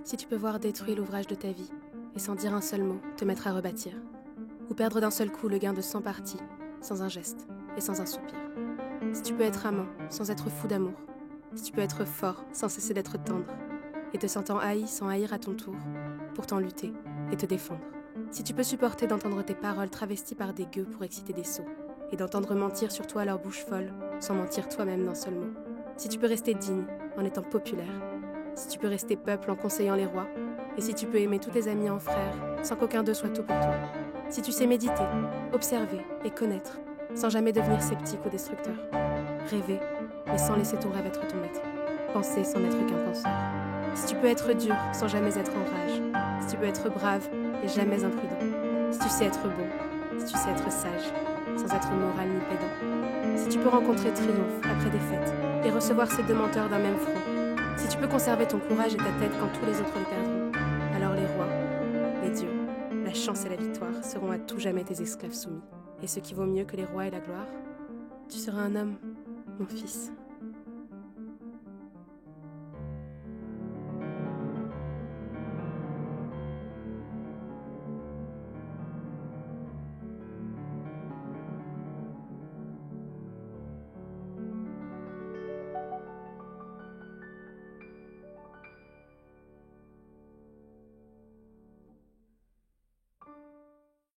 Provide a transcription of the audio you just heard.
Si tu peux voir détruire l'ouvrage de ta vie, et sans dire un seul mot, te mettre à rebâtir. Ou perdre d'un seul coup le gain de 100 parties, sans un geste et sans un soupir. Si tu peux être amant, sans être fou d'amour. Si tu peux être fort, sans cesser d'être tendre. Et te sentant haï sans haïr à ton tour, pourtant lutter et te défendre. Si tu peux supporter d'entendre tes paroles travesties par des gueux pour exciter des sots, et d'entendre mentir sur toi leur bouche folle, sans mentir toi-même d'un seul mot. Si tu peux rester digne, en étant populaire. Si tu peux rester peuple en conseillant les rois. Et si tu peux aimer tous tes amis en frères, sans qu'aucun d'eux soit tout pour toi. Si tu sais méditer, observer et connaître, sans jamais devenir sceptique ou destructeur. Rêver, mais sans laisser ton rêve être ton maître. Penser sans n'être qu'un penseur. Si tu peux être dur, sans jamais être en rage. Si tu peux être brave et jamais imprudent. Si tu sais être bon, si tu sais être sage, sans être moral ni pédant. Si tu peux rencontrer triomphe après défaite et recevoir ces deux menteurs d'un même front. Si tu peux conserver ton courage et ta tête quand tous les autres le perdront, alors les rois, les dieux, la chance et la victoire seront à tout jamais tes esclaves soumis. Et ce qui vaut mieux que les rois et la gloire, tu seras un homme, mon fils.